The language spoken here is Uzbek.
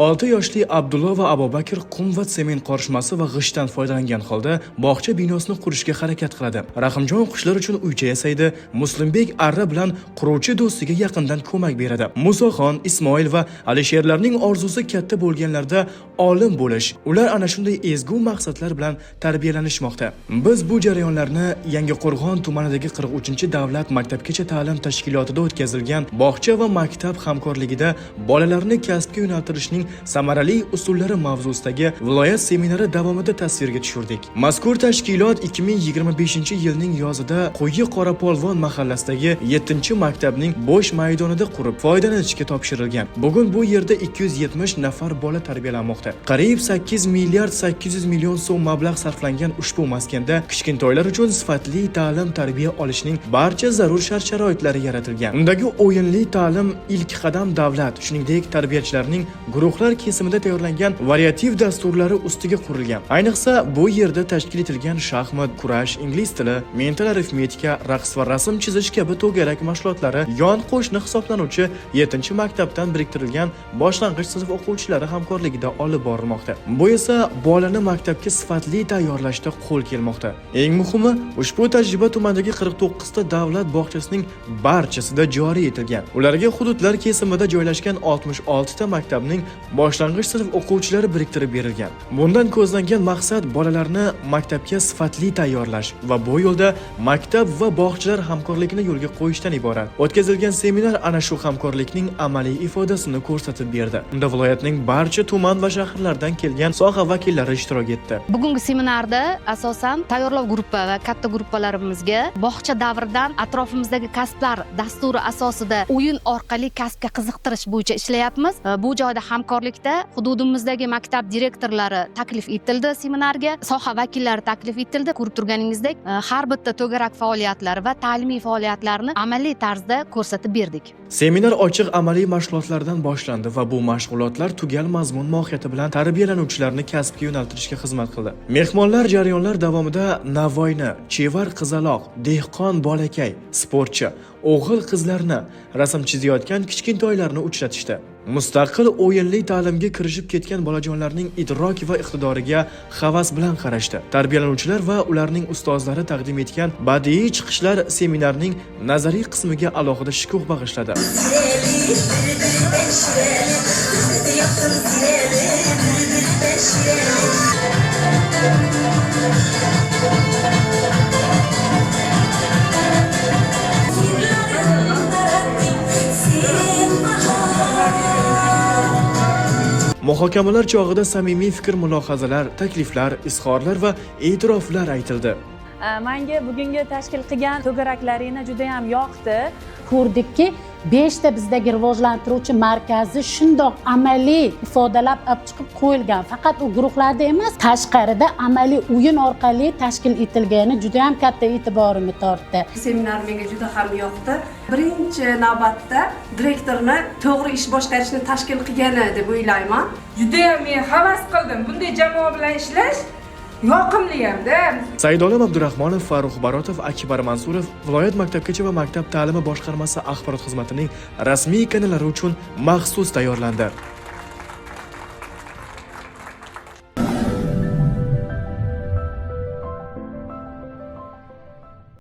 6 yoshli Abdullo va Abubakr qum va sement qorishmasi va g'ishtdan foydalangan holda bog'cha binosini qurishga harakat qiladi. Rahimjon qushlar uchun uycha yasaydi. Muslimbek Arra bilan quruvchi do'stiga yaqindan ko'mak beradi. Musoxon, Ismoil va Alisherlarning orzusi katta bo'lganlarda olim bo'lish. Ular ana shunday ezgu maqsadlar bilan tarbiyalanishmoqda. Biz bu jarayonlarni Yangiqo'rg'on tumanidagi 43-davlat maktabgacha ta'lim tashkilotida o'tkazilgan bog'cha va maktab hamkorligida bolalarni kasbga yo'naltirishning samarali usullari mavzusidagi viloyat seminari davomida tasvirga tushirdik. Mazkur tashkilot 2025-yilning yozida Qo'yi Qorapolvon mahallasidagi 7-maktabning bo'sh maydonida qurib foydalanishga topshirilgan. Bugun bu yerda 270 nafar bola tarbiyalanmoqda. Qariyb 8 milliard 800 million so'm mablag' sarflangan ushbu maskanda kichkintoylar uchun sifatli ta'lim-tarbiya olishning barcha zarur shart-sharoitlari yaratilgan. Undagi o'yinli ta'lim ilk qadam davlat, shuningdek tarbiyachilarning guruhlar kesimida tayyorlangan variativ dasturlari ustiga qurilgan. Ayniqsa bu yerda tashkil etilgan shaxmat, kurash, ingliz tili, mental arifmetika, raqs va rasm chizish kabi to'garak mashg'ulotlari yon qo'shni hisoblanuvchi 7-maktabdan biriktirilgan boshlang'ich sinf o'quvchilari hamkorligida olib borilmoqda. Bu esa bolani maktabga sifatli tayyorlashda qo'l kelmoqda. Eng muhimi, ushbu tajriba tumandagi 49 ta davlat bog'chasining barchasida joriy etilgan. Ularga hududlar kesimida joylashgan 66 ta maktabning boshlang'ich sinf o'quvchilari biriktirib berilgan. Bundan ko'zlangan maqsad bolalarni maktabga sifatli tayyorlash va bu yo'lda maktab va bog'chalar hamkorligini yo'lga qo'yishdan iborat. O'tkazilgan seminar ana shu hamkorlikning amaliy ifodasini ko'rsatib berdi. Unda viloyatning barcha tuman va shaharlardan kelgan soha vakillari ishtirok etdi. Bugungi seminarda asosan tayyorlov gruppa va katta gruppalarimizga bog'cha davridan atrofimizdagi kasblar dasturi asosida o'yin orqali kasbga qiziqtirish bo'yicha ishlayapmiz. Bu joyda hamkorlikda hududimizdagi maktab direktorlari taklif etildi seminarga, soha vakillari taklif etildi. Ko'rib turganingizdek, har bitta to'garak faoliyatlari va ta'limiy faoliyatlarni amaliy tarzda ko'rsatib berdik. Seminar ochiq amaliy mashg'ulotlardan boshlandi va bu mashg'ulotlar tugal mazmun mohiyati bilan tarbiyalanuvchilarni kasbga yo'naltirishga xizmat qildi. Mehmonlar jarayonlar davomida Navoiyni, chevar qizaloq, dehqon bolakay, sportchi, o'g'il qizlarni, rasm chizayotgan kichkintoylarni uchratishdi. Mustaqil o'yinli ta'limga kirishib ketgan bolajonlarning idrok va iqtidoriga havas bilan qarashdi. Tarbiyalanuvchilar va ularning ustozlari taqdim etgan badiiy chiqishlar seminarning nazariy qismiga alohida shukuh bag'ishladi. Muhokamalar chog'ida samimiy fikr-mulohazalar, takliflar, izhorlar va e'tiroflar aytildi. Menga bugungi tashkil qilgan to'garaklaringiz juda ham yoqdi. Ko'rdikki, 5 ta bizdagi rivojlantiruvchi markazi shundoq amaliy ifodalab olib chiqib qo'yilgan. Faqat u guruhlarda emas, tashqarida amaliy o'yin orqali tashkil etilgani juda ham katta e'tiborimni tortdi. Seminar menga juda ham yoqdi. Birinchi navbatda direktorni to'g'ri ish boshqarishni tashkil qilgani deb o'ylayman. Juda ham men havas qildim bunday jamoa bilan ishlash. Yoqimli hamda. Saidolim Abdurahmonov, Farruh Barotov, Akbar Mansurov viloyat maktabgacha va maktab ta'limi boshqarmasi axborot xizmatining rasmiy kanallari uchun maxsus tayyorlandi.